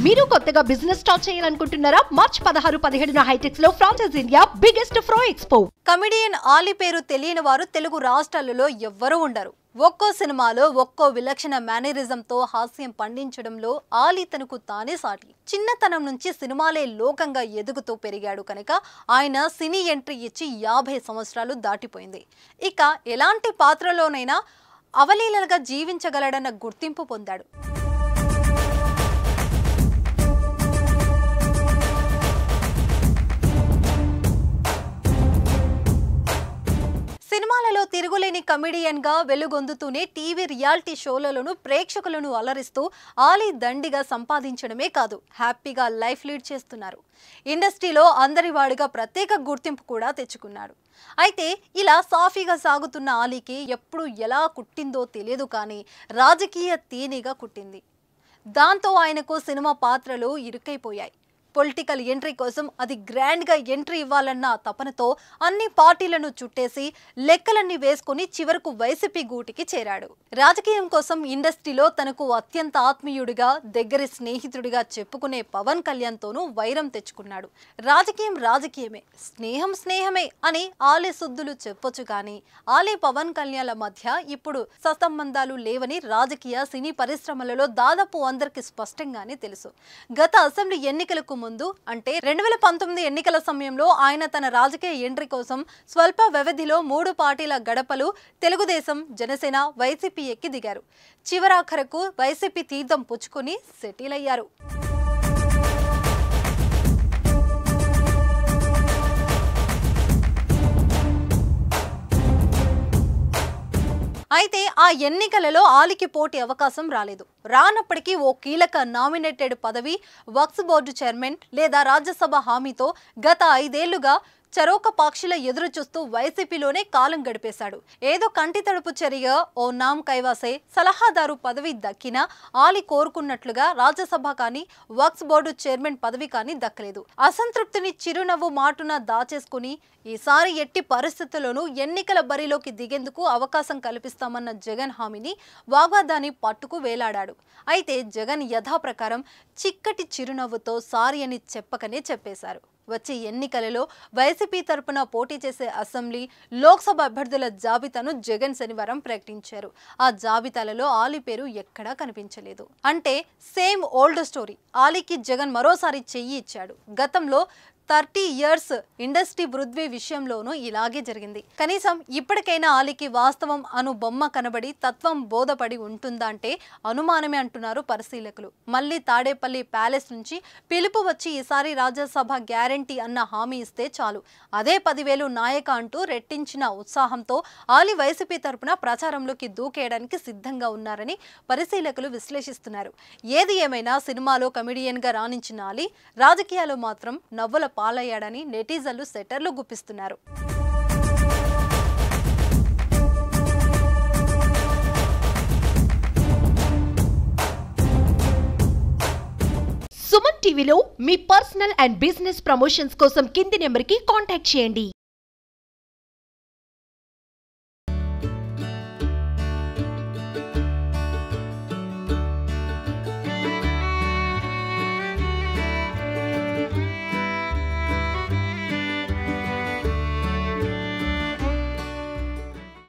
మీరు కొత్తగా business start చేయాలనుకుంటున్నారా? మార్చ్ 16-17 హైటెక్స్ లో franchise India biggest ఫ్రో expo. Comedian Ali పేరు తెలియని వారు తెలుగు రాష్ట్రాలలో ఎవ్వరూ ఉండరు. ఒక్కో సినిమాలో ఒక్కో విలక్షణ మేనరిజంతో హాస్యం పండించడంలో ఆలీ తనకు తానే సాటి. చిన్నతనం నుంచి సినిమాలే లోకంగా ఎదుగుతూ పెరిగాడు కనుక ఆయన సినీ ఎంట్రీ ఇచ్చి 50 సంవత్సరాలు దాటిపోయింది. ఇక ఎలాంటి పాత్రలోనైనా అవలీలగా జీవించగలడన్న గుర్తింపు పొందాడు. సినిమాలలో తిరుగులేని కమెడియన్ గా వెలుగొందుతూనే టీవీ రియాలిటీ షోలలోనూ ప్రేక్షకులను అలరిస్తూ ఆలీ దండిగా సంపాదించడమే కాదు, హ్యాపీగా లైఫ్ లీడ్ చేస్తున్నారు. ఇండస్ట్రీలో అందరివాడిగా ప్రత్యేక గుర్తింపు కూడా తెచ్చుకున్నాడు. అయితే ఇలా సాఫీగా సాగుతున్న ఆలీకి ఎప్పుడు ఎలా కుట్టిందో తెలియదు, కానీ రాజకీయ తీనిగా కుట్టింది. దాంతో ఆయనకు సినిమా పాత్రలు ఇరుకైపోయాయి. పొలిటికల్ ఎంట్రీ కోసం అది గ్రాండ్గా ఎంట్రీ ఇవ్వాలన్న తపనతో అన్ని పార్టీలను చుట్టేసి లెక్కలన్నీ వేసుకుని చివరకు వైసీపీ గూటికి చేరాడు. రాజకీయం కోసం ఇండస్ట్రీలో తనకు అత్యంత ఆత్మీయుడిగా, దగ్గరి స్నేహితుడిగా చెప్పుకునే పవన్ కళ్యాణ్తోనూ వైరం తెచ్చుకున్నాడు. రాజకీయం రాజకీయమే, స్నేహం స్నేహమే అని ఆలీ సుద్దులు చెప్పొచ్చు, కానీ ఆలీ పవన్ కళ్యాణ్ల మధ్య ఇప్పుడు సత్సంబంధాలు లేవని రాజకీయ సినీ పరిశ్రమలలో దాదాపు అందరికి స్పష్టంగానే తెలుసు. గత అసెంబ్లీ ఎన్నికలకు ముందు అంటే 2019 ఎన్నికల సమయంలో ఆయన తన రాజకీయ ఎంట్రీ కోసం స్వల్ప వ్యవధిలో 3 పార్టీల గడపలు తెలుగుదేశం, జనసేన, వైసీపీ ఎక్కి దిగారు. చివరాఖరకు వైసీపీ తీర్థం పుచ్చుకొని సెటిల్ అయ్యారు. అయితే ఆ ఎన్నికలలో ఆలీకి పోటీ అవకాశం రాలేదు. రానప్పటికీ ఓ కీలక నామినేటెడ్ పదవి, వక్ఫ్ బోర్డు చైర్మన్ లేదా రాజ్యసభ హామీతో గత 5 ఏళ్లుగా చరోక పాక్షిల ఎదురు చూస్తూ వైసీపీలోనే కాలం గడిపేశాడు. ఏదో కంటి తడుపు చర్యగా ఓ నామ్ కైవాసే సలహాదారు పదవి దక్కినా ఆలీ కోరుకున్నట్లుగా రాజ్యసభ కానీ వక్ఫ్ బోర్డు చైర్మన్ పదవి కానీ దక్కలేదు. అసంతృప్తిని చిరునవ్వు మాటున దాచేసుకుని ఈసారి ఎట్టి పరిస్థితుల్లోనూ ఎన్నికల బరిలోకి దిగేందుకు అవకాశం కల్పిస్తామన్న జగన్ హామీని వాగ్వాదాన్ని పట్టుకు వేలాడాడు. అయితే జగన్ యథాప్రకారం చిక్కటి చిరునవ్వుతో సారీ అని చెప్పకనే చెప్పేశారు. వచ్చే ఎన్నికలలో వైసీపీ తరపున పోటీ చేసే అసెంబ్లీ, లోక్సభ అభ్యర్థుల జాబితాను జగన్ శనివారం ప్రకటించారు. ఆ జాబితాలలో ఆలీ పేరు ఎక్కడా కనిపించలేదు. అంటే సేమ్ ఓల్డ్ స్టోరీ. ఆలీకి జగన్ మరోసారి చెయ్యి ఇచ్చాడు. గతంలో 30 years ఇండస్ట్రీ వృద్ధి విషయంలోనూ ఇలాగే జరిగింది. కనీసం ఇప్పటికైనా ఆలీకి వాస్తవం అను బొమ్మ కనబడి తత్వం బోధపడి ఉంటుందా అంటే అనుమానమే అంటున్నారు పరిశీలకులు. మళ్ళీ తాడేపల్లి ప్యాలెస్ నుంచి పిలుపు వచ్చి ఈసారి రాజ్యసభ గ్యారంటీ అన్న హామీ ఇస్తే చాలు, అదే 10,000 నాయక అంటూ రెట్టించిన ఉత్సాహంతో ఆలీ వైసీపీ తరపున ప్రచారంలోకి దూకేయడానికి సిద్ధంగా ఉన్నారని పరిశీలకులు విశ్లేషిస్తున్నారు. ఏది ఏమైనా సినిమాలో కమెడియన్గా రాణించిన ఆలీ రాజకీయాలు మాత్రం నవ్వుల పాలయ్యాడని నెటిజన్లు సెటర్లు గుప్పిస్తున్నారు. సుమన్ టీవీలో మీ పర్సనల్ అండ్ బిజినెస్ ప్రమోషన్స్ కోసం కింది నెంబర్కి కాంటాక్ట్ చేయండి.